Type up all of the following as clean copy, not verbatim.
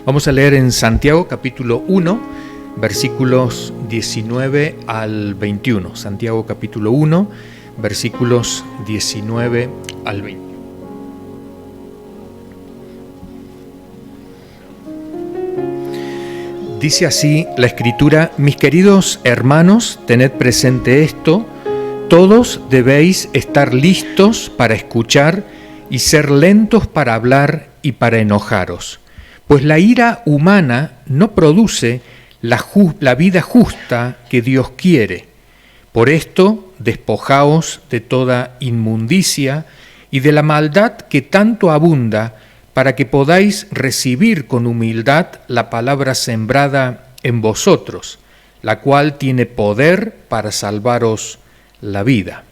Vamos a leer en Santiago capítulo 1, versículos 19 al 21. Santiago capítulo 1, versículos 19 al 21. Dice así la Escritura: mis queridos hermanos, tened presente esto, todos debéis estar listos para escuchar y ser lentos para hablar y para enojaros, pues la ira humana no produce la vida justa que Dios quiere. Por esto, despojaos de toda inmundicia y de la maldad que tanto abunda, para que podáis recibir con humildad la palabra sembrada en vosotros, la cual tiene poder para salvaros la vida.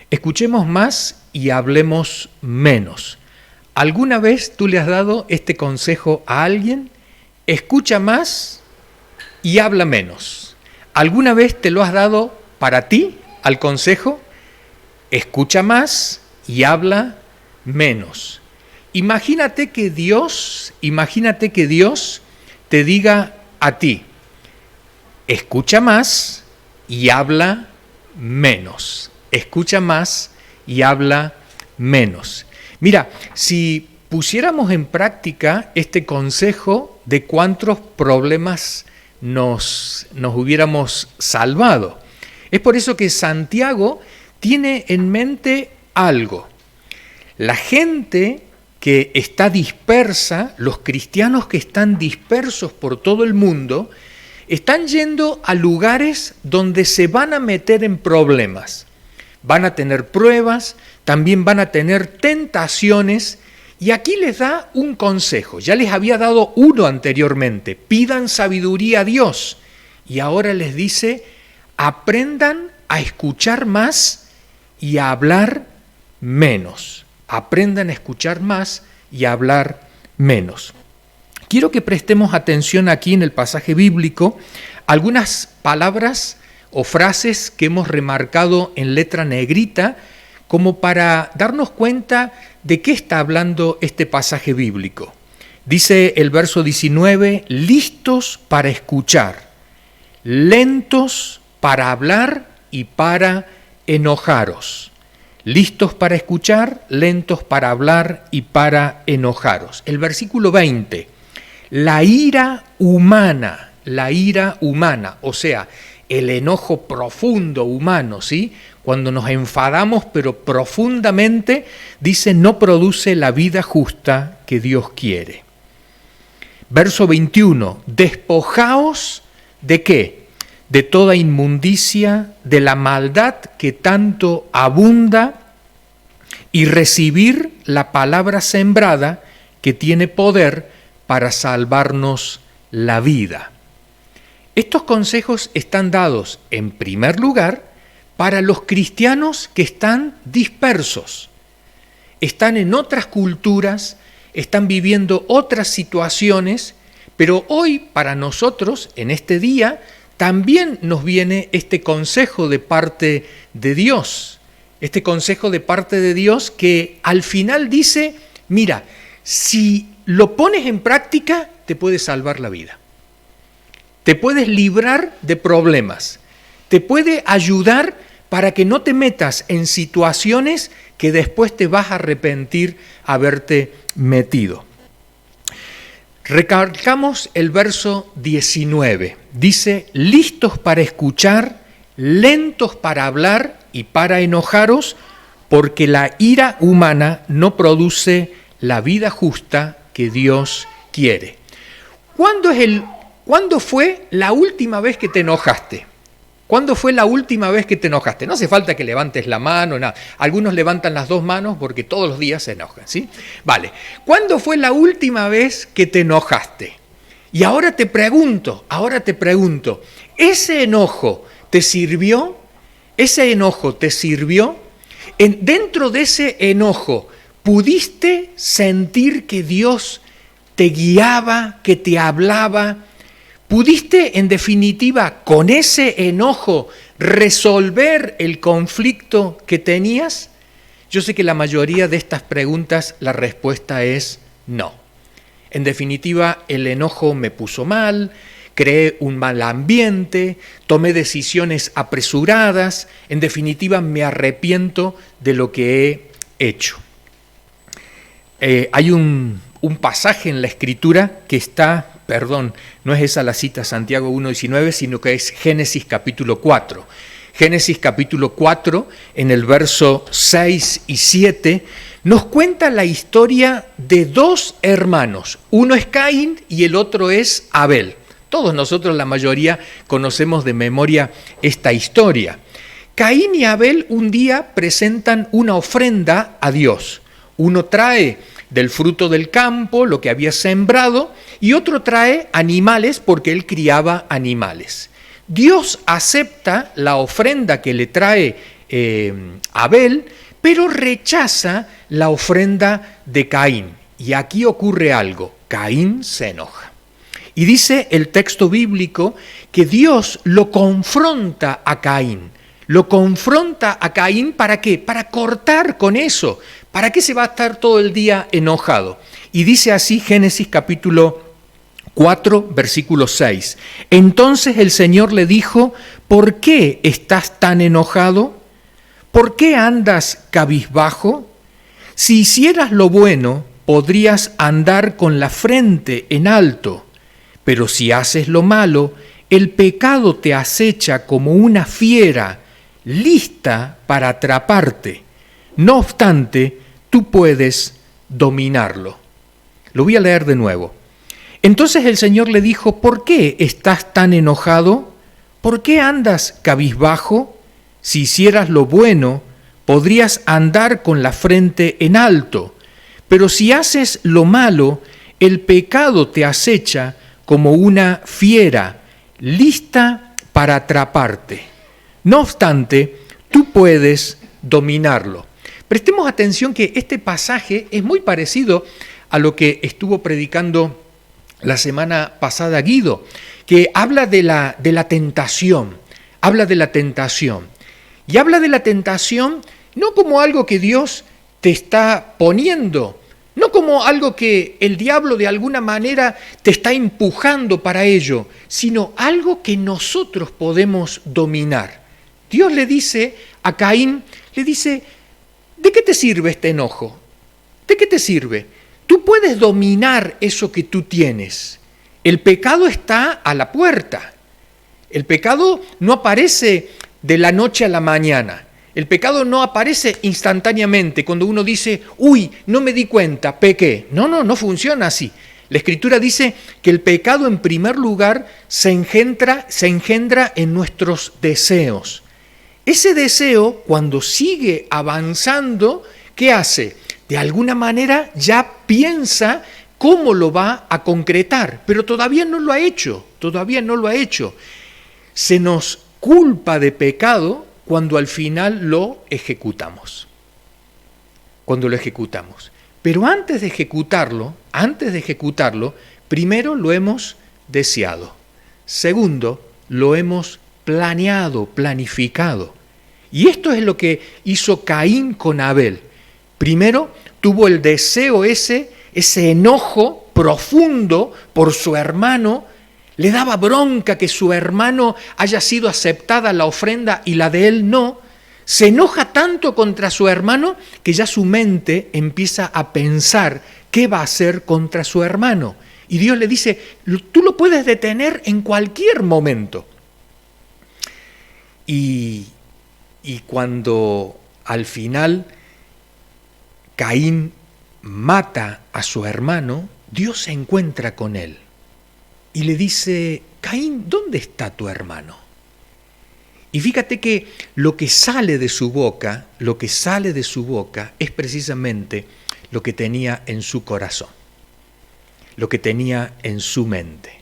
Escuchemos más y hablemos menos. ¿Alguna vez tú le has dado este consejo a alguien? Escucha más y habla menos. ¿Alguna vez te lo has dado para ti, al consejo? Escucha más y habla menos. Imagínate que Dios te diga a ti: escucha más y habla menos. Escucha más y habla menos. Mira, si pusiéramos en práctica este consejo, ¿de cuántos problemas nos hubiéramos salvado? Es por eso que Santiago tiene en mente algo. La gente que está dispersa, los cristianos que están dispersos por todo el mundo, están yendo a lugares donde se van a meter en problemas. Van a tener pruebas, también van a tener tentaciones, y aquí les da un consejo. Ya les había dado uno anteriormente: pidan sabiduría a Dios. Y ahora les dice: aprendan a escuchar más y a hablar menos. Aprendan a escuchar más y a hablar menos. Quiero que prestemos atención aquí en el pasaje bíblico algunas palabras o frases que hemos remarcado en letra negrita, como para darnos cuenta de qué está hablando este pasaje bíblico. Dice el verso 19: listos para escuchar, lentos para hablar y para enojaros. Listos para escuchar, lentos para hablar y para enojaros. El versículo 20, la ira humana, o sea, el enojo profundo humano, ¿sí? Cuando nos enfadamos pero profundamente, dice, no produce la vida justa que Dios quiere. Verso 21, despojaos ¿de qué? De toda inmundicia, de la maldad que tanto abunda, y recibir la palabra sembrada que tiene poder para salvarnos la vida. Estos consejos están dados, en primer lugar, para los cristianos que están dispersos, están en otras culturas, están viviendo otras situaciones, pero hoy para nosotros, en este día, también nos viene este consejo de parte de Dios. Este consejo de parte de Dios que al final dice: mira, si lo pones en práctica, te puedes salvar la vida. Te puedes librar de problemas. Te puede ayudar para que no te metas en situaciones que después te vas a arrepentir haberte metido. Recalcamos el verso 19. Dice: listos para escuchar, lentos para hablar y para enojaros, porque la ira humana no produce la vida justa que Dios quiere. ¿Cuándo fue la última vez que te enojaste? ¿Cuándo fue la última vez que te enojaste? No hace falta que levantes la mano, nada. Algunos levantan las dos manos porque todos los días se enojan, ¿sí? Vale. ¿Cuándo fue la última vez que te enojaste? Y ahora te pregunto, ¿ese enojo te sirvió? ¿Ese enojo te sirvió? Dentro de ese enojo, ¿pudiste sentir que Dios te guiaba, que te hablaba? ¿Pudiste, en definitiva, con ese enojo resolver el conflicto que tenías? Yo sé que la mayoría de estas preguntas, la respuesta es no. En definitiva, el enojo me puso mal, creé un mal ambiente, tomé decisiones apresuradas, en definitiva me arrepiento de lo que he hecho. Hay un pasaje en la Escritura que está, no es esa la cita Santiago 1:19, sino que es Génesis capítulo 4. Génesis capítulo 4, en el verso 6 y 7, nos cuenta la historia de dos hermanos. Uno es Caín y el otro es Abel. Todos nosotros, la mayoría, conocemos de memoria esta historia. Caín y Abel un día presentan una ofrenda a Dios. Uno trae del fruto del campo, lo que había sembrado, y otro trae animales porque él criaba animales. Dios acepta la ofrenda que le trae Abel, pero rechaza la ofrenda de Caín. Y aquí ocurre algo, Caín se enoja. Y dice el texto bíblico que Dios lo confronta a Caín. Lo confronta a Caín, ¿para qué? Para cortar con eso. ¿Para qué se va a estar todo el día enojado? Y dice así Génesis capítulo 4, versículo 6. Entonces el Señor le dijo, ¿por qué estás tan enojado? ¿Por qué andas cabizbajo? Si hicieras lo bueno, podrías andar con la frente en alto. Pero si haces lo malo, el pecado te acecha como una fiera, lista para atraparte. No obstante, tú puedes dominarlo. Lo voy a leer de nuevo. Entonces el Señor le dijo, ¿por qué estás tan enojado? ¿Por qué andas cabizbajo? Si hicieras lo bueno, podrías andar con la frente en alto. Pero si haces lo malo, el pecado te acecha como una fiera, lista para atraparte. No obstante, tú puedes dominarlo. Prestemos atención que este pasaje es muy parecido a lo que estuvo predicando la semana pasada Guido, que habla de la tentación, habla de la tentación. Y habla de la tentación no como algo que Dios te está poniendo, no como algo que el diablo de alguna manera te está empujando para ello, sino algo que nosotros podemos dominar. Dios le dice a Caín, le dice, ¿de qué te sirve este enojo? ¿De qué te sirve? Tú puedes dominar eso que tú tienes. El pecado está a la puerta. El pecado no aparece de la noche a la mañana. El pecado no aparece instantáneamente cuando uno dice, uy, no me di cuenta, pequé. No funciona así. La Escritura dice que el pecado en primer lugar se engendra en nuestros deseos. Ese deseo, cuando sigue avanzando, ¿qué hace? De alguna manera ya piensa cómo lo va a concretar, pero todavía no lo ha hecho, Se nos culpa de pecado cuando al final lo ejecutamos. Pero antes de ejecutarlo, primero lo hemos deseado. Segundo, lo hemos planificado. Y esto es lo que hizo Caín con Abel. Primero tuvo el deseo ese enojo profundo por su hermano. Le daba bronca que su hermano haya sido aceptada la ofrenda y la de él no. Se enoja tanto contra su hermano que ya su mente empieza a pensar qué va a hacer contra su hermano. Y Dios le dice, tú lo puedes detener en cualquier momento. Y cuando al final Caín mata a su hermano, Dios se encuentra con él y le dice, Caín, ¿dónde está tu hermano? Y fíjate que lo que sale de su boca es precisamente lo que tenía en su corazón, lo que tenía en su mente.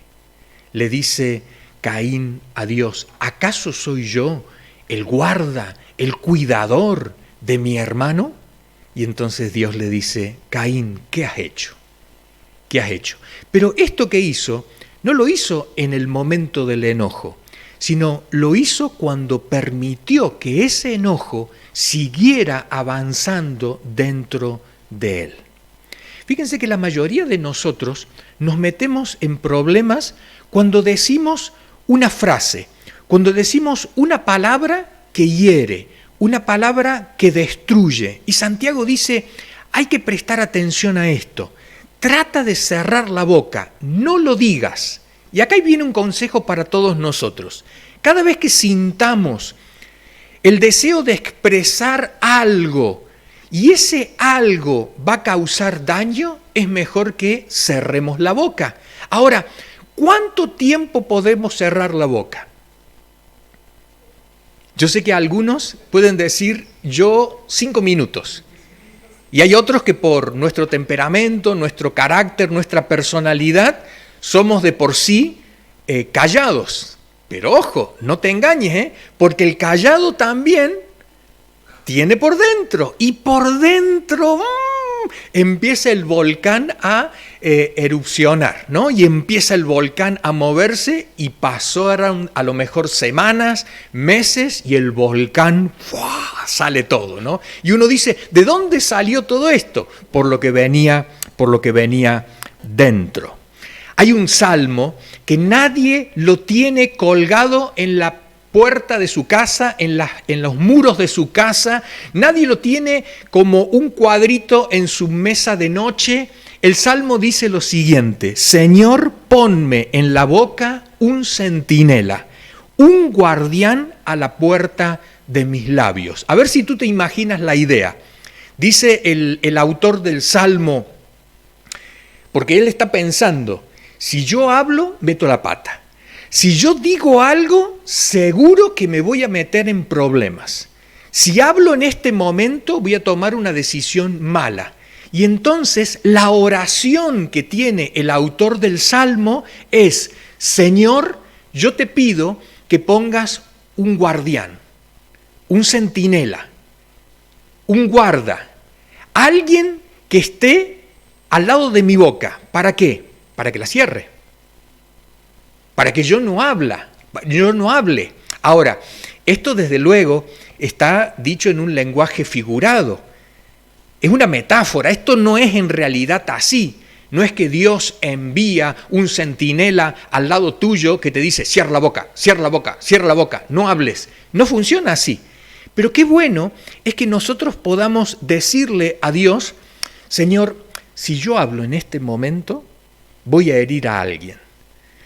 Le dice Caín a Dios, ¿acaso soy yo el guarda, el cuidador de mi hermano? Y entonces Dios le dice, Caín, ¿qué has hecho? ¿Qué has hecho? Pero esto que hizo, no lo hizo en el momento del enojo, sino lo hizo cuando permitió que ese enojo siguiera avanzando dentro de él. Fíjense que la mayoría de nosotros nos metemos en problemas cuando decimos una frase, cuando decimos una palabra que hiere, una palabra que destruye. Y Santiago dice, hay que prestar atención a esto. Trata de cerrar la boca, no lo digas. Y acá viene un consejo para todos nosotros. Cada vez que sintamos el deseo de expresar algo y ese algo va a causar daño, es mejor que cerremos la boca. Ahora, ¿cuánto tiempo podemos cerrar la boca? Yo sé que algunos pueden decir, yo 5 minutos. Y hay otros que por nuestro temperamento, nuestro carácter, nuestra personalidad, somos de por sí callados. Pero ojo, no te engañes, porque el callado también tiene por dentro. Y por dentro empieza el volcán a erupcionar, ¿no? Y empieza el volcán a moverse y pasaron a lo mejor semanas, meses y el volcán sale todo, ¿no? Y uno dice, ¿de dónde salió todo esto? Por lo que venía dentro. Hay un salmo que nadie lo tiene colgado en la puerta de su casa, en los muros de su casa, nadie lo tiene como un cuadrito en su mesa de noche. El Salmo dice lo siguiente: Señor, ponme en la boca un centinela, un guardián a la puerta de mis labios. A ver si tú te imaginas la idea. Dice el autor del Salmo, porque él está pensando, si yo hablo, meto la pata. Si yo digo algo, seguro que me voy a meter en problemas. Si hablo en este momento, voy a tomar una decisión mala. Y entonces la oración que tiene el autor del Salmo es: Señor, yo te pido que pongas un guardián, un centinela, un guarda, alguien que esté al lado de mi boca. ¿Para qué? Para que la cierre. Para que yo no hable. Ahora, esto desde luego está dicho en un lenguaje figurado. Es una metáfora, esto no es en realidad así. No es que Dios envía un centinela al lado tuyo que te dice, cierra la boca, cierra la boca, cierra la boca, no hables. No funciona así. Pero qué bueno es que nosotros podamos decirle a Dios, Señor, si yo hablo en este momento, voy a herir a alguien.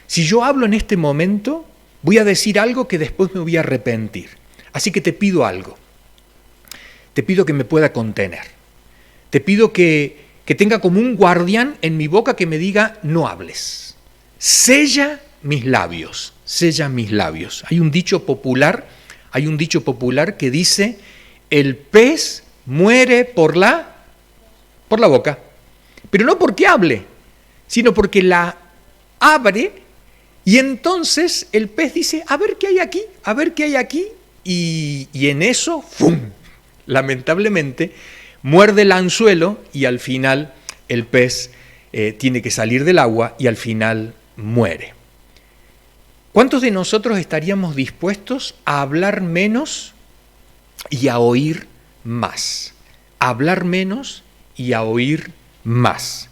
Si yo hablo en este momento, voy a decir algo que después me voy a arrepentir. Así que te pido algo. Te pido que me pueda contener. Te pido que tenga como un guardián en mi boca que me diga, no hables. Sella mis labios, sella mis labios. Hay un dicho popular que dice, el pez muere por la boca. Pero no porque hable, sino porque la abre. Y entonces el pez dice, a ver qué hay aquí, a ver qué hay aquí. Y en eso, ¡fum!, lamentablemente, muerde el anzuelo y al final el pez tiene que salir del agua y al final muere. ¿Cuántos de nosotros estaríamos dispuestos a hablar menos y a oír más? A hablar menos y a oír más.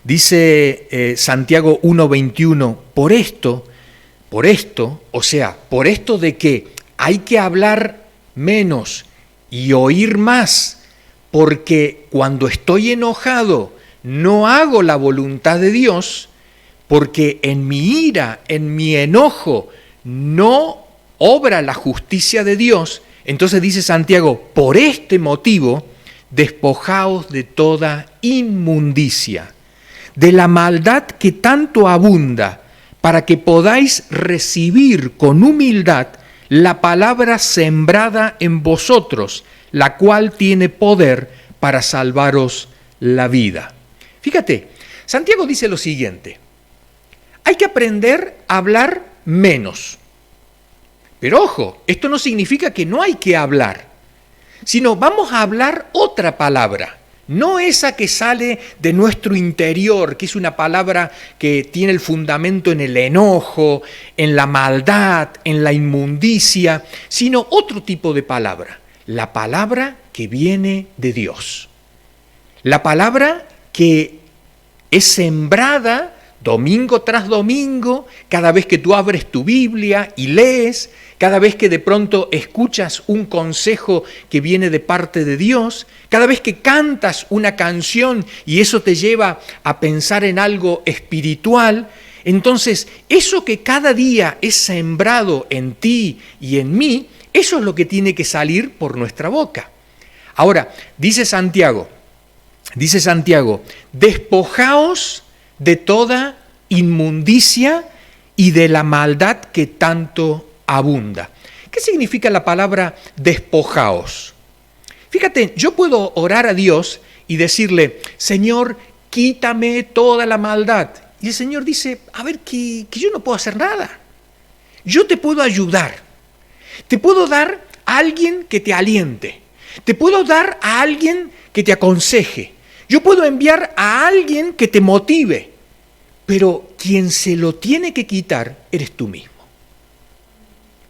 Dice Santiago 1:21, por esto, o sea, por esto de que hay que hablar menos y oír más, porque cuando estoy enojado no hago la voluntad de Dios, porque en mi ira, en mi enojo, no obra la justicia de Dios. Entonces dice Santiago, por este motivo, despojaos de toda inmundicia, de la maldad que tanto abunda, para que podáis recibir con humildad la palabra sembrada en vosotros, la cual tiene poder para salvaros la vida. Fíjate, Santiago dice lo siguiente, hay que aprender a hablar menos. Pero ojo, esto no significa que no hay que hablar, sino vamos a hablar otra palabra. No esa que sale de nuestro interior, que es una palabra que tiene el fundamento en el enojo, en la maldad, en la inmundicia, sino otro tipo de palabra. La palabra que viene de Dios. La palabra que es sembrada domingo tras domingo, cada vez que tú abres tu Biblia y lees, cada vez que de pronto escuchas un consejo que viene de parte de Dios, cada vez que cantas una canción y eso te lleva a pensar en algo espiritual. Entonces, eso que cada día es sembrado en ti y en mí, eso es lo que tiene que salir por nuestra boca. Ahora, dice Santiago, despojaos de toda inmundicia y de la maldad que tanto abunda. ¿Qué significa la palabra despojaos? Fíjate, yo puedo orar a Dios y decirle, Señor, quítame toda la maldad. Y el Señor dice, a ver, que yo no puedo hacer nada. Yo te puedo ayudar. Te puedo dar a alguien que te aliente. Te puedo dar a alguien que te aconseje. Yo puedo enviar a alguien que te motive. Pero quien se lo tiene que quitar eres tú mismo.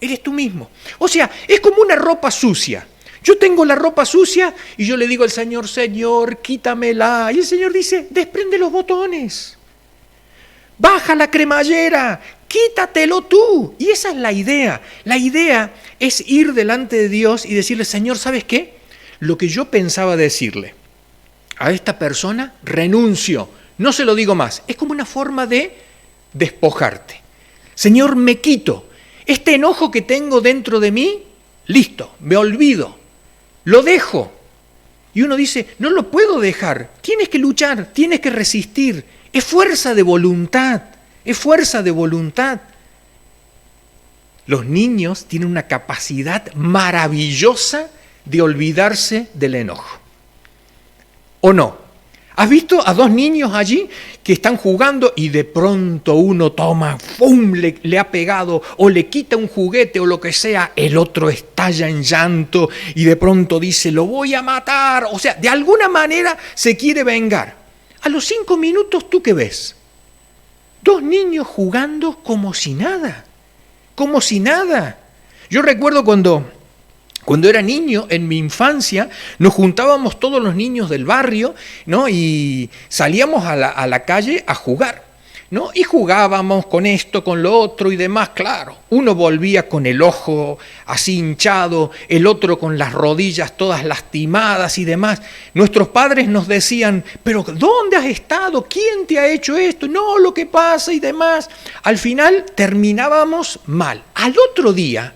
Eres tú mismo. O sea, es como una ropa sucia. Yo tengo la ropa sucia y yo le digo al Señor, Señor, quítamela. Y el Señor dice, desprende los botones. Baja la cremallera, quítatelo tú. Y esa es la idea. La idea es ir delante de Dios y decirle, Señor, ¿sabes qué? Lo que yo pensaba decirle a esta persona, renuncio. No se lo digo más. Es como una forma de despojarte. Señor, me quito. Este enojo que tengo dentro de mí, listo, me olvido. Lo dejo. Y uno dice, no lo puedo dejar. Tienes que luchar, tienes que resistir. Es fuerza de voluntad. Es fuerza de voluntad. Los niños tienen una capacidad maravillosa de olvidarse del enojo. ¿O no? ¿Has visto a dos niños allí que están jugando y de pronto uno toma, ¡fum!, le ha pegado o le quita un juguete o lo que sea, el otro estalla en llanto y de pronto dice, lo voy a matar? O sea, de alguna manera se quiere vengar. A los 5 minutos, ¿tú qué ves? Dos niños jugando como si nada, como si nada. Yo recuerdo cuando era niño, en mi infancia, nos juntábamos todos los niños del barrio, ¿no? Y salíamos a la calle a jugar, ¿no? Y jugábamos con esto, con lo otro y demás, claro. Uno volvía con el ojo así hinchado, el otro con las rodillas todas lastimadas y demás. Nuestros padres nos decían, pero ¿dónde has estado? ¿Quién te ha hecho esto? No, lo que pasa y demás. Al final terminábamos mal. Al otro día,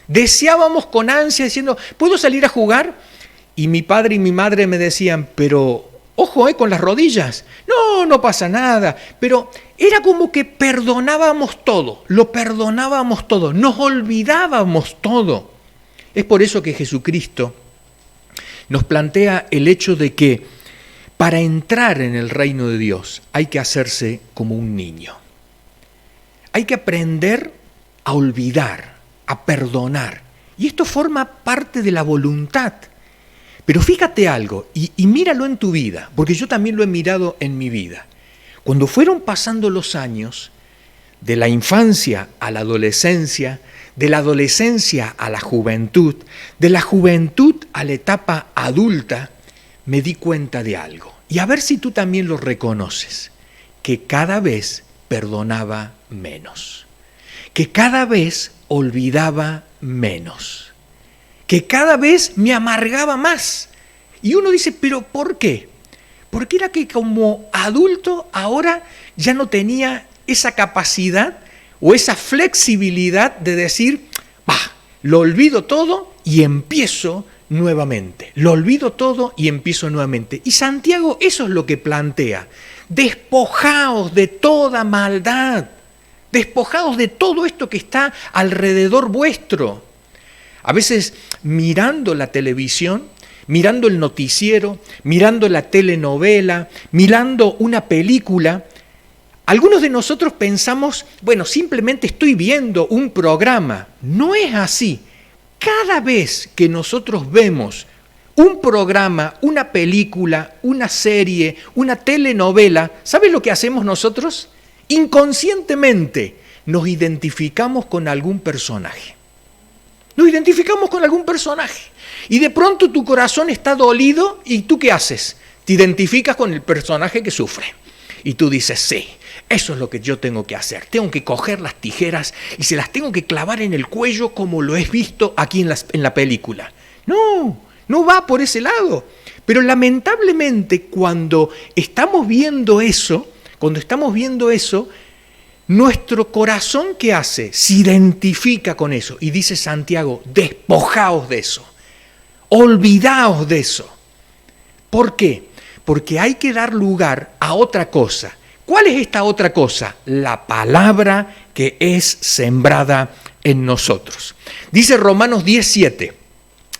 deseábamos con ansia diciendo, ¿puedo salir a jugar? Y mi padre y mi madre me decían, pero ojo, con las rodillas. No pasa nada. Pero era como que perdonábamos todo, lo perdonábamos todo, nos olvidábamos todo. Es por eso que Jesucristo nos plantea el hecho de que para entrar en el reino de Dios hay que hacerse como un niño. Hay que aprender a olvidar, a perdonar. Y esto forma parte de la voluntad. Pero fíjate algo, y míralo en tu vida, porque yo también lo he mirado en mi vida. Cuando fueron pasando los años, de la infancia a la adolescencia, de la adolescencia a la juventud, de la juventud a la etapa adulta, me di cuenta de algo. Y a ver si tú también lo reconoces, que cada vez perdonaba menos, que cada vez olvidaba menos, que cada vez me amargaba más. Y uno dice, ¿pero por qué? Porque era que como adulto ahora ya no tenía esa capacidad o esa flexibilidad de decir, lo olvido todo y empiezo nuevamente. Lo olvido todo y empiezo nuevamente. Y Santiago eso es lo que plantea. Despojaos de toda maldad. Despojaos de todo esto que está alrededor vuestro. A veces mirando la televisión, mirando el noticiero, mirando la telenovela, mirando una película, algunos de nosotros pensamos, bueno, simplemente estoy viendo un programa. No es así. Cada vez que nosotros vemos un programa, una película, una serie, una telenovela, ¿sabes lo que hacemos nosotros? Inconscientemente nos identificamos con algún personaje. Nos identificamos con algún personaje. Y de pronto tu corazón está dolido y ¿tú qué haces? Te identificas con el personaje que sufre. Y tú dices, sí, eso es lo que yo tengo que hacer. Tengo que coger las tijeras y se las tengo que clavar en el cuello como lo he visto aquí en la película. No va por ese lado. Pero lamentablemente cuando estamos viendo eso, nuestro corazón, ¿qué hace? Se identifica con eso. Y dice Santiago, despojaos de eso. Olvidaos de eso. ¿Por qué? Porque hay que dar lugar a otra cosa. ¿Cuál es esta otra cosa? La palabra que es sembrada en nosotros. Dice Romanos 10:7.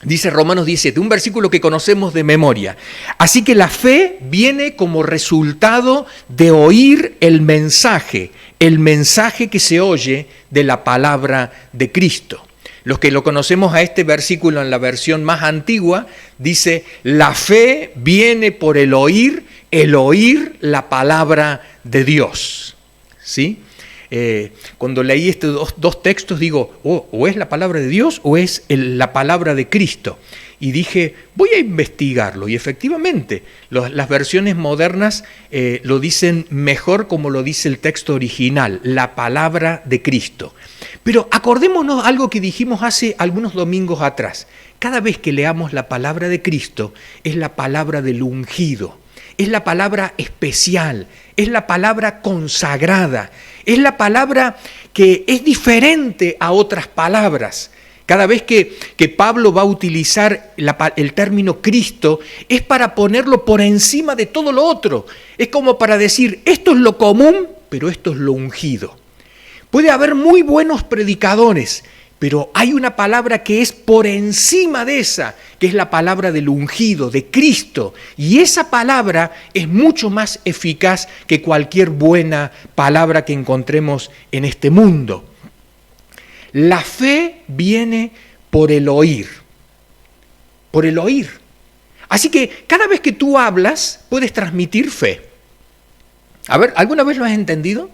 Dice Romanos 17, un versículo que conocemos de memoria. Así que la fe viene como resultado de oír el mensaje que se oye de la palabra de Cristo. Los que lo conocemos a este versículo en la versión más antigua, dice, la fe viene por el oír la palabra de Dios. ¿Sí? Cuando leí estos dos textos digo, o es la palabra de Dios o es la palabra de Cristo. Y dije, voy a investigarlo. Y efectivamente, las versiones modernas lo dicen mejor como lo dice el texto original, la palabra de Cristo. Pero acordémonos algo que dijimos hace algunos domingos atrás. Cada vez que leamos la palabra de Cristo, es la palabra del ungido. Es la palabra especial, es la palabra consagrada, es la palabra que es diferente a otras palabras. Cada vez que Pablo va a utilizar el término Cristo, es para ponerlo por encima de todo lo otro. Es como para decir, esto es lo común, pero esto es lo ungido. Puede haber muy buenos predicadores, pero hay una palabra que es por encima de esa, que es la palabra del ungido, de Cristo. Y esa palabra es mucho más eficaz que cualquier buena palabra que encontremos en este mundo. La fe viene por el oír. Por el oír. Así que cada vez que tú hablas, puedes transmitir fe. A ver, ¿alguna vez lo has entendido?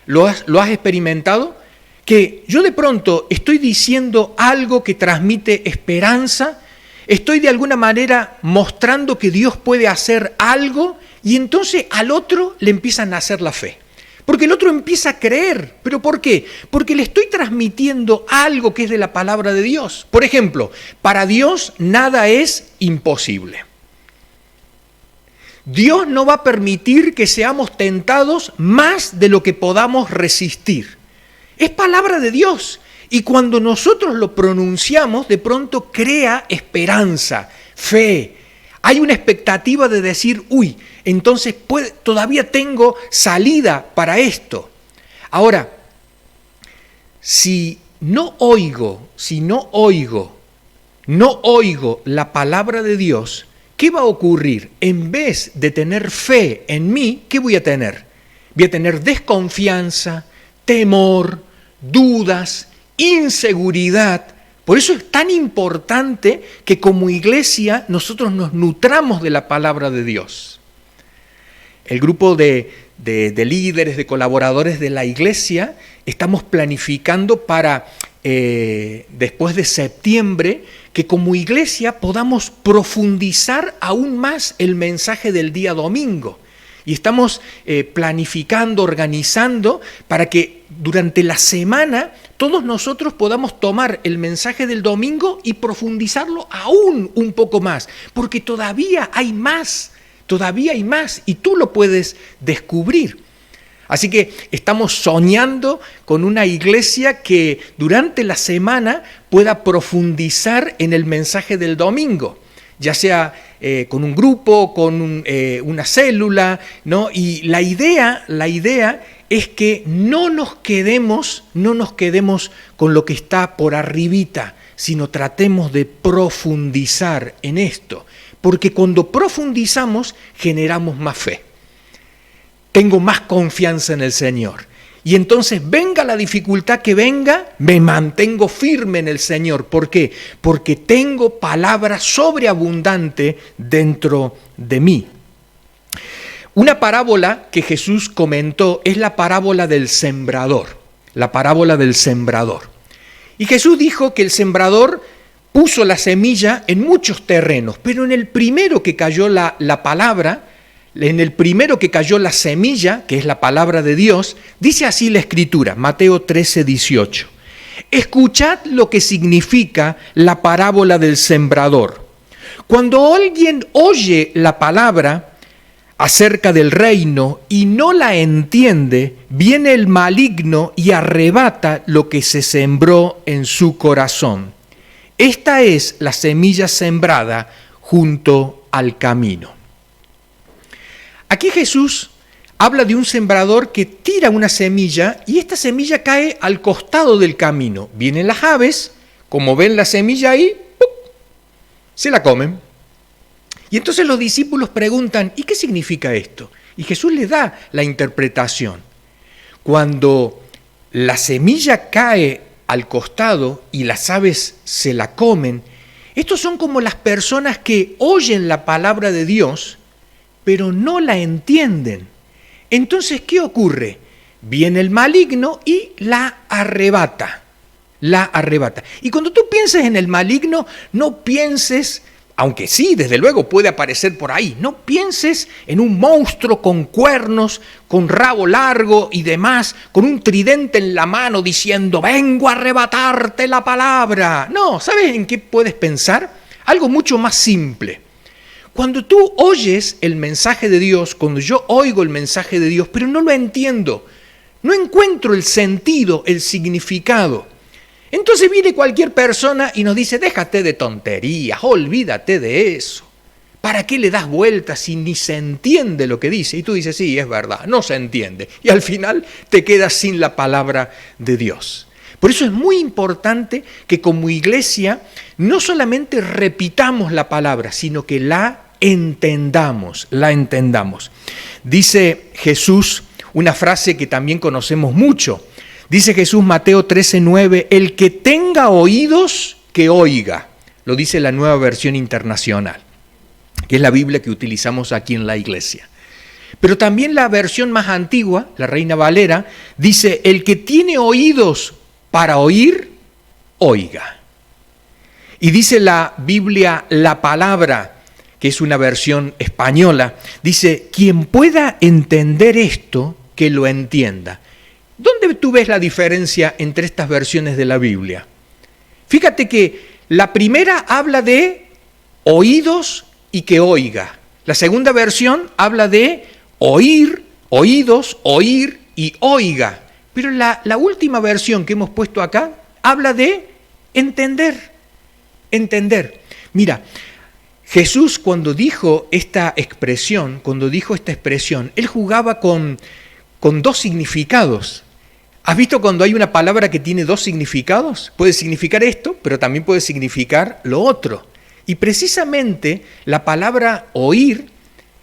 ¿Lo has experimentado? Que yo de pronto estoy diciendo algo que transmite esperanza, estoy de alguna manera mostrando que Dios puede hacer algo y entonces al otro le empieza a nacer la fe. Porque el otro empieza a creer. ¿Pero por qué? Porque le estoy transmitiendo algo que es de la palabra de Dios. Por ejemplo, para Dios nada es imposible. Dios no va a permitir que seamos tentados más de lo que podamos resistir. Es palabra de Dios y cuando nosotros lo pronunciamos, de pronto crea esperanza, fe. Hay una expectativa de decir, entonces todavía tengo salida para esto. Ahora, si no oigo la palabra de Dios, ¿qué va a ocurrir? En vez de tener fe en mí, ¿qué voy a tener? Voy a tener desconfianza, temor, dudas, inseguridad. Por eso es tan importante que como iglesia nosotros nos nutramos de la palabra de Dios. El grupo de líderes, de colaboradores de la iglesia, estamos planificando para después de septiembre que como iglesia podamos profundizar aún más el mensaje del día domingo. Y estamos planificando, organizando para que durante la semana todos nosotros podamos tomar el mensaje del domingo y profundizarlo aún un poco más, porque todavía hay más, y tú lo puedes descubrir. Así que estamos soñando con una iglesia que durante la semana pueda profundizar en el mensaje del domingo, ya sea con un grupo, con una célula, ¿no? Y la idea es que no nos quedemos con lo que está por arribita, sino tratemos de profundizar en esto, porque cuando profundizamos generamos más fe. Tengo más confianza en el Señor. Y entonces venga la dificultad que venga, me mantengo firme en el Señor. ¿Por qué? Porque tengo palabra sobreabundante dentro de mí. Una parábola que Jesús comentó es la parábola del sembrador. La parábola del sembrador. Y Jesús dijo que el sembrador puso la semilla en muchos terrenos, pero en el primero que cayó la palabra, en el primero que cayó la semilla, que es la palabra de Dios, dice así la Escritura, Mateo 13, 18. Escuchad lo que significa la parábola del sembrador. Cuando alguien oye la palabra acerca del reino y no la entiende, viene el maligno y arrebata lo que se sembró en su corazón. Esta es la semilla sembrada junto al camino. Aquí Jesús habla de un sembrador que tira una semilla y esta semilla cae al costado del camino. Vienen las aves, como ven la semilla ahí, ¡pup!, se la comen. Y entonces los discípulos preguntan, ¿y qué significa esto? Y Jesús les da la interpretación. Cuando la semilla cae al costado y las aves se la comen, estos son como las personas que oyen la palabra de Dios, pero no la entienden. Entonces, ¿qué ocurre? Viene el maligno y la arrebata. La arrebata. Y cuando tú pienses en el maligno, no pienses, aunque sí, desde luego puede aparecer por ahí, no pienses en un monstruo con cuernos, con rabo largo y demás, con un tridente en la mano diciendo, vengo a arrebatarte la palabra. No, ¿sabes en qué puedes pensar? Algo mucho más simple. Cuando tú oyes el mensaje de Dios, cuando yo oigo el mensaje de Dios, pero no lo entiendo, no encuentro el sentido, el significado, entonces viene cualquier persona y nos dice, déjate de tonterías, olvídate de eso. ¿Para qué le das vueltas si ni se entiende lo que dice? Y tú dices, sí, es verdad, no se entiende. Y al final te quedas sin la palabra de Dios. Por eso es muy importante que como iglesia no solamente repitamos la palabra, sino que la entendamos, la entendamos. Dice Jesús una frase que también conocemos mucho. Dice Jesús, Mateo 13:9, el que tenga oídos, que oiga. Lo dice la Nueva Versión Internacional, que es la Biblia que utilizamos aquí en la iglesia. Pero también la versión más antigua, la Reina Valera, dice, el que tiene oídos para oír, oiga. Y dice la Biblia, la Palabra, que es una versión española, dice, quien pueda entender esto, que lo entienda. ¿Dónde tú ves la diferencia entre estas versiones de la Biblia? Fíjate que la primera habla de oídos y que oiga. La segunda versión habla de oír, oídos, oír y oiga. Pero la última versión que hemos puesto acá habla de entender, entender. Mira, Jesús cuando dijo esta expresión, él jugaba con dos significados. ¿Has visto cuando hay una palabra que tiene dos significados? Puede significar esto, pero también puede significar lo otro. Y precisamente la palabra oír,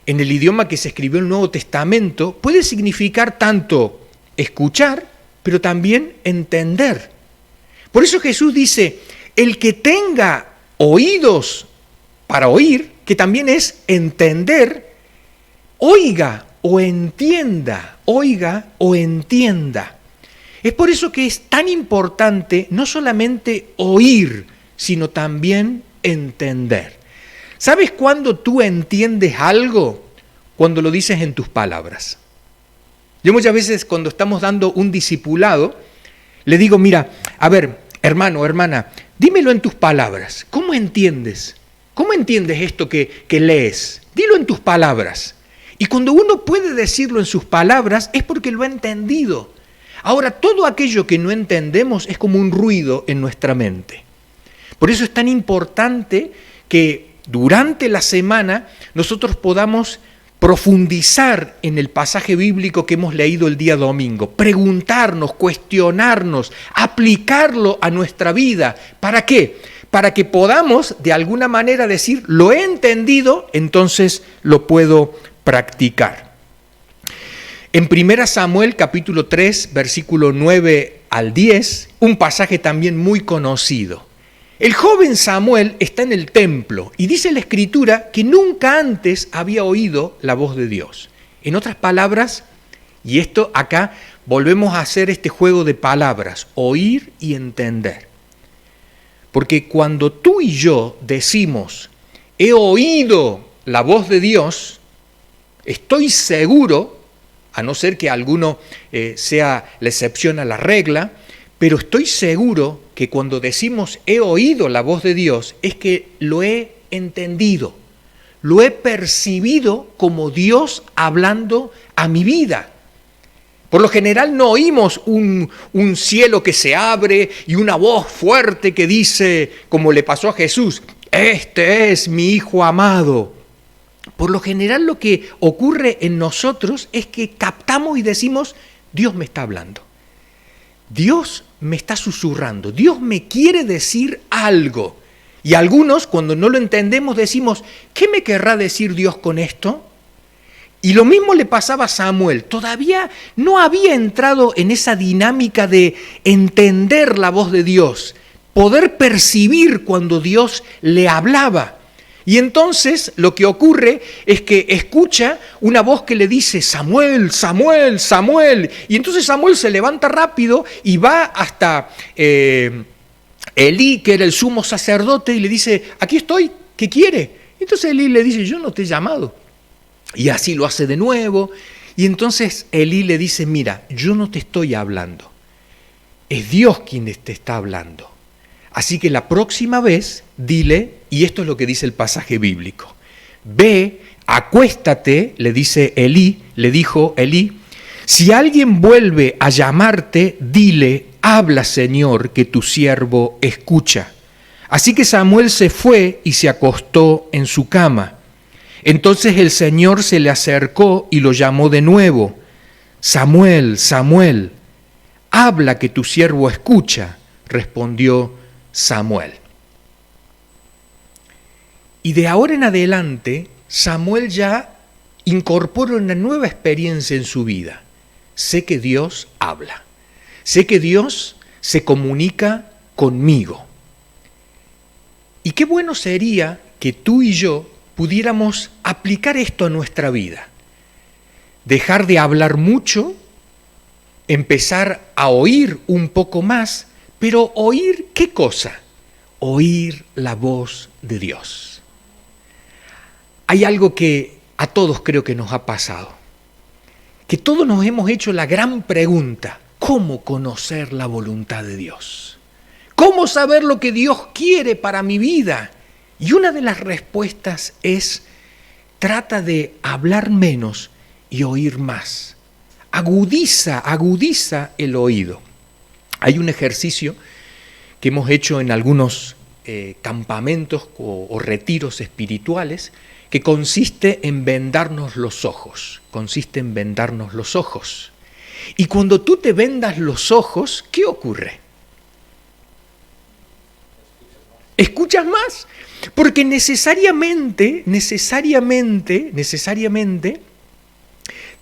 en el idioma que se escribió en el Nuevo Testamento, puede significar tanto escuchar, pero también entender. Por eso Jesús dice, el que tenga oídos para oír, que también es entender, oiga o entienda, oiga o entienda. Es por eso que es tan importante no solamente oír, sino también entender. ¿Sabes cuándo tú entiendes algo? Cuando lo dices en tus palabras. Yo muchas veces cuando estamos dando un discipulado, le digo, mira, a ver, hermano, hermana, dímelo en tus palabras. ¿Cómo entiendes? ¿Cómo entiendes esto que lees? Dilo en tus palabras. Y cuando uno puede decirlo en sus palabras es porque lo ha entendido. Ahora, todo aquello que no entendemos es como un ruido en nuestra mente. Por eso es tan importante que durante la semana nosotros podamos profundizar en el pasaje bíblico que hemos leído el día domingo, preguntarnos, cuestionarnos, aplicarlo a nuestra vida. ¿Para qué? Para que podamos de alguna manera decir, lo he entendido, entonces lo puedo practicar. En 1 Samuel capítulo 3, versículo 9 al 10, un pasaje también muy conocido. El joven Samuel está en el templo y dice la Escritura que nunca antes había oído la voz de Dios. En otras palabras, y esto acá volvemos a hacer este juego de palabras, oír y entender. Porque cuando tú y yo decimos, he oído la voz de Dios, estoy seguro, a no ser que alguno sea la excepción a la regla, pero estoy seguro que cuando decimos he oído la voz de Dios es que lo he entendido, lo he percibido como Dios hablando a mi vida. Por lo general no oímos un cielo que se abre y una voz fuerte que dice, como le pasó a Jesús, este es mi Hijo amado. Por lo general lo que ocurre en nosotros es que captamos y decimos, Dios me está hablando. Dios me está susurrando, Dios me quiere decir algo. Y algunos, cuando no lo entendemos, decimos, ¿qué me querrá decir Dios con esto? Y lo mismo le pasaba a Samuel, todavía no había entrado en esa dinámica de entender la voz de Dios, poder percibir cuando Dios le hablaba. Y entonces lo que ocurre es que escucha una voz que le dice, Samuel, Samuel, Samuel. Y entonces Samuel se levanta rápido y va hasta Elí, que era el sumo sacerdote, y le dice, aquí estoy, ¿qué quiere? Y entonces Elí le dice, yo no te he llamado. Y así lo hace de nuevo. Y entonces Elí le dice, mira, yo no te estoy hablando. Es Dios quien te está hablando. Así que la próxima vez, dile, y esto es lo que dice el pasaje bíblico, ve, acuéstate, le dijo Elí, si alguien vuelve a llamarte, dile, habla Señor, que tu siervo escucha. Así que Samuel se fue y se acostó en su cama. Entonces el Señor se le acercó y lo llamó de nuevo, Samuel, Samuel, habla que tu siervo escucha, respondió Samuel. Y de ahora en adelante, Samuel ya incorpora una nueva experiencia en su vida. Sé que Dios habla, sé que Dios se comunica conmigo. Y qué bueno sería que tú y yo pudiéramos aplicar esto a nuestra vida. Dejar de hablar mucho, empezar a oír un poco más, pero ¿oír qué cosa? Oír la voz de Dios. Hay algo que a todos creo que nos ha pasado, que todos nos hemos hecho la gran pregunta, ¿cómo conocer la voluntad de Dios? ¿Cómo saber lo que Dios quiere para mi vida? Y una de las respuestas es, trata de hablar menos y oír más. Agudiza el oído. Hay un ejercicio que hemos hecho en algunos campamentos o retiros espirituales que consiste en vendarnos los ojos. Y cuando tú te vendas los ojos, ¿qué ocurre? ¿Escuchas más? Porque necesariamente,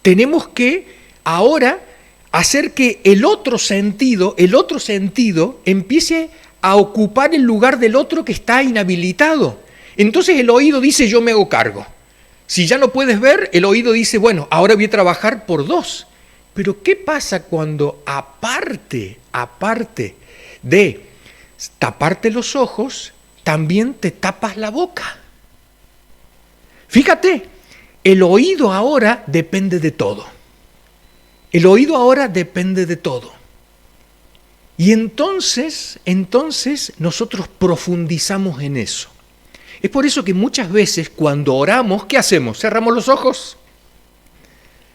tenemos que ahora hacer que el otro sentido empiece a ocupar el lugar del otro que está inhabilitado. Entonces el oído dice, yo me hago cargo. Si ya no puedes ver, el oído dice, bueno, ahora voy a trabajar por dos. Pero ¿qué pasa cuando aparte de taparte los ojos, también te tapas la boca? Fíjate, el oído ahora depende de todo. Y entonces nosotros profundizamos en eso. Es por eso que muchas veces cuando oramos, ¿qué hacemos? ¿Cerramos los ojos?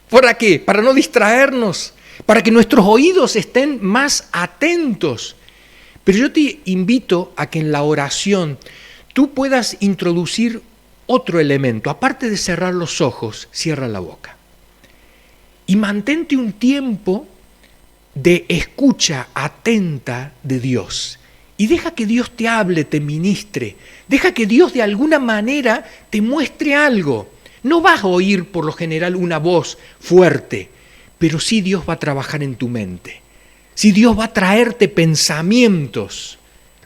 ¿Para qué? Para no distraernos, para que nuestros oídos estén más atentos. Pero yo te invito a que en la oración tú puedas introducir otro elemento. Aparte de cerrar los ojos, cierra la boca. Y mantente un tiempo de escucha atenta de Dios. Y deja que Dios te hable, te ministre. Deja que Dios de alguna manera te muestre algo. No vas a oír por lo general una voz fuerte, pero sí Dios va a trabajar en tu mente. Sí Dios va a traerte pensamientos.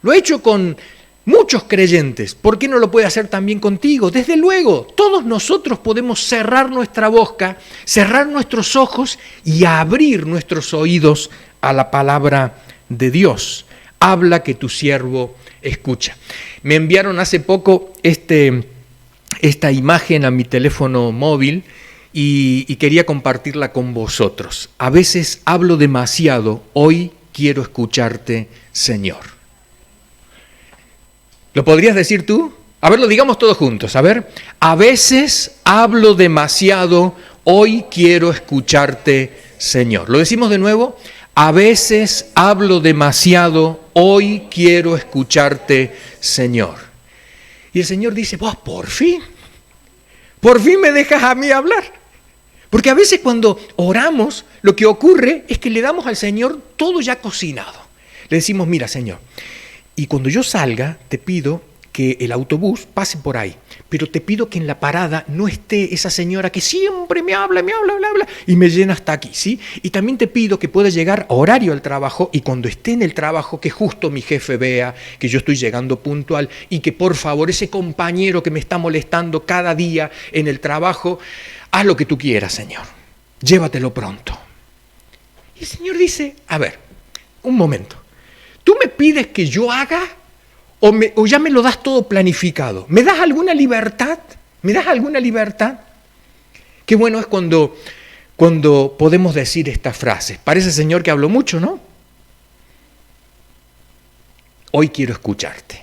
Lo he hecho con muchos creyentes. ¿Por qué no lo puede hacer también contigo? Desde luego, todos nosotros podemos cerrar nuestra boca, cerrar nuestros ojos y abrir nuestros oídos a la palabra de Dios. Habla que tu siervo escucha. Me enviaron hace poco esta imagen a mi teléfono móvil y quería compartirla con vosotros. A veces hablo demasiado, hoy quiero escucharte, Señor. ¿Lo podrías decir tú? A ver, lo digamos todos juntos. A ver, a veces hablo demasiado, hoy quiero escucharte, Señor. ¿Lo decimos de nuevo? A veces hablo demasiado, hoy quiero escucharte, Señor. Y el Señor dice, vos por fin me dejas a mí hablar. Porque a veces cuando oramos, lo que ocurre es que le damos al Señor todo ya cocinado. Le decimos, mira, Señor, y cuando yo salga, te pido que el autobús pase por ahí, pero te pido que en la parada no esté esa señora que siempre me habla, y me llena hasta aquí, ¿sí? Y también te pido que pueda llegar a horario al trabajo y cuando esté en el trabajo, que justo mi jefe vea que yo estoy llegando puntual y que por favor ese compañero que me está molestando cada día en el trabajo, haz lo que tú quieras, Señor, llévatelo pronto. Y el Señor dice, a ver, un momento, ¿tú me pides que yo haga o ya me lo das todo planificado? ¿Me das alguna libertad? ¿Me das alguna libertad? Qué bueno es cuando podemos decir estas frases. Parece, Señor, que hablo mucho, ¿no? Hoy quiero escucharte.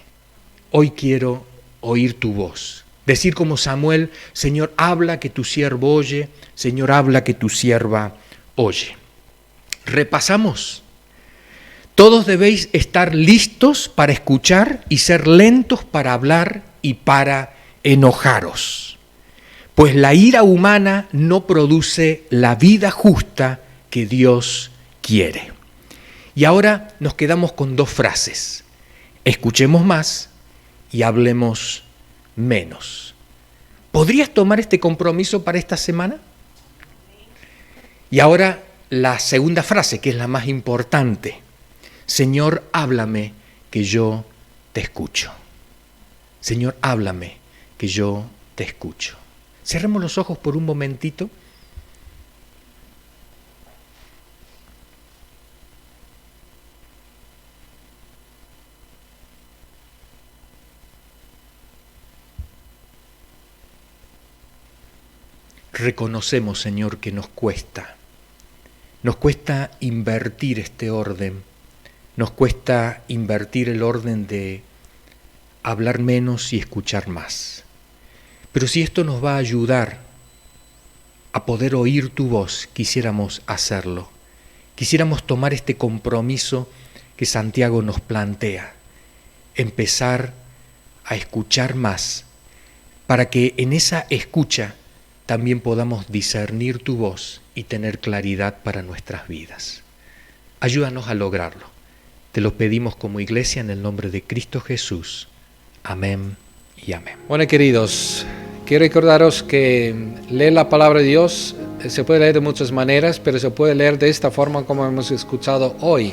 Hoy quiero oír tu voz. Decir como Samuel, Señor, habla que tu siervo oye. Señor, habla que tu sierva oye. Repasamos. Todos debéis estar listos para escuchar y ser lentos para hablar y para enojaros. Pues la ira humana no produce la vida justa que Dios quiere. Y ahora nos quedamos con dos frases. Escuchemos más y hablemos menos. ¿Podrías tomar este compromiso para esta semana? Y ahora la segunda frase, que es la más importante. Señor, háblame, que yo te escucho. Señor, háblame, que yo te escucho. Cerremos los ojos por un momentito. Reconocemos, Señor, que nos cuesta invertir este orden. Nos cuesta invertir el orden de hablar menos y escuchar más. Pero si esto nos va a ayudar a poder oír tu voz, quisiéramos hacerlo. Quisiéramos tomar este compromiso que Santiago nos plantea. Empezar a escuchar más, para que en esa escucha también podamos discernir tu voz y tener claridad para nuestras vidas. Ayúdanos a lograrlo. Te lo pedimos como iglesia en el nombre de Cristo Jesús. Amén y amén. Bueno, queridos, quiero recordaros que leer la palabra de Dios se puede leer de muchas maneras, pero se puede leer de esta forma como hemos escuchado hoy.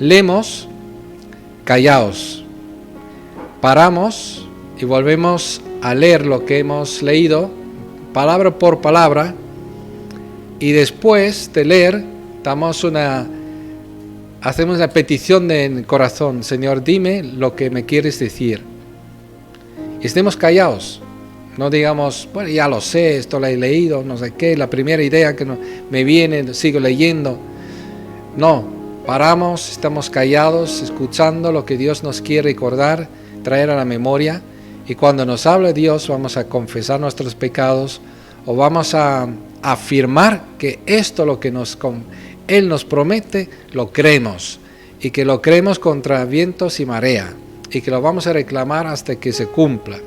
Leemos, callaos, paramos y volvemos a leer lo que hemos leído, palabra por palabra, y después de leer hacemos una petición de corazón. Señor, dime lo que me quieres decir. Y estemos callados. No digamos, bueno, ya lo sé, esto lo he leído, no sé qué, la primera idea que me viene, sigo leyendo. No, paramos, estamos callados, escuchando lo que Dios nos quiere recordar, traer a la memoria. Y cuando nos habla Dios, vamos a confesar nuestros pecados o vamos a afirmar que esto lo que Él nos promete, lo creemos, y que lo creemos contra vientos y marea, y que lo vamos a reclamar hasta que se cumpla,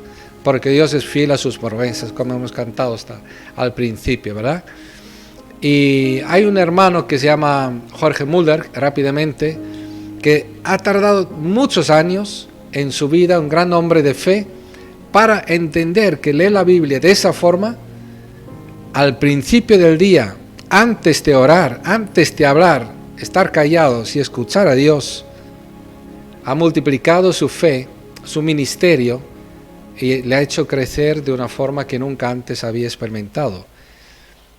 porque Dios es fiel a sus promesas, como hemos cantado hasta al principio, ¿verdad? Y hay un hermano que se llama Jorge Mulder, rápidamente, que ha tardado muchos años en su vida, un gran hombre de fe, para entender que leer la Biblia de esa forma, al principio del día, antes de orar, antes de hablar, estar callados y escuchar a Dios, ha multiplicado su fe, su ministerio, y le ha hecho crecer de una forma que nunca antes había experimentado.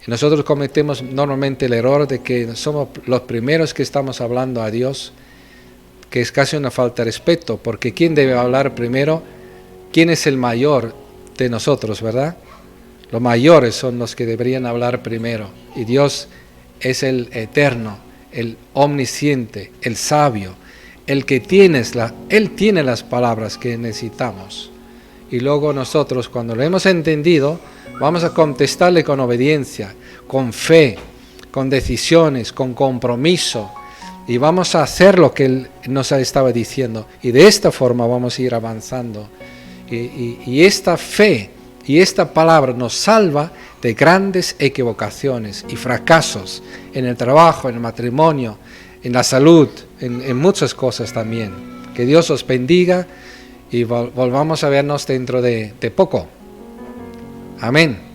Y nosotros cometemos normalmente el error de que somos los primeros que estamos hablando a Dios, que es casi una falta de respeto, porque ¿quién debe hablar primero? ¿Quién es el mayor de nosotros, verdad? Los mayores son los que deberían hablar primero, y Dios es el eterno, el omnisciente, el sabio, el que Él tiene las palabras que necesitamos. Y luego nosotros, cuando lo hemos entendido, vamos a contestarle con obediencia, con fe, con decisiones, con compromiso, y vamos a hacer lo que Él nos estaba diciendo. Y de esta forma vamos a ir avanzando. Y esta fe y esta palabra nos salva de grandes equivocaciones y fracasos en el trabajo, en el matrimonio, en la salud, en muchas cosas también. Que Dios os bendiga y volvamos a vernos dentro de poco. Amén.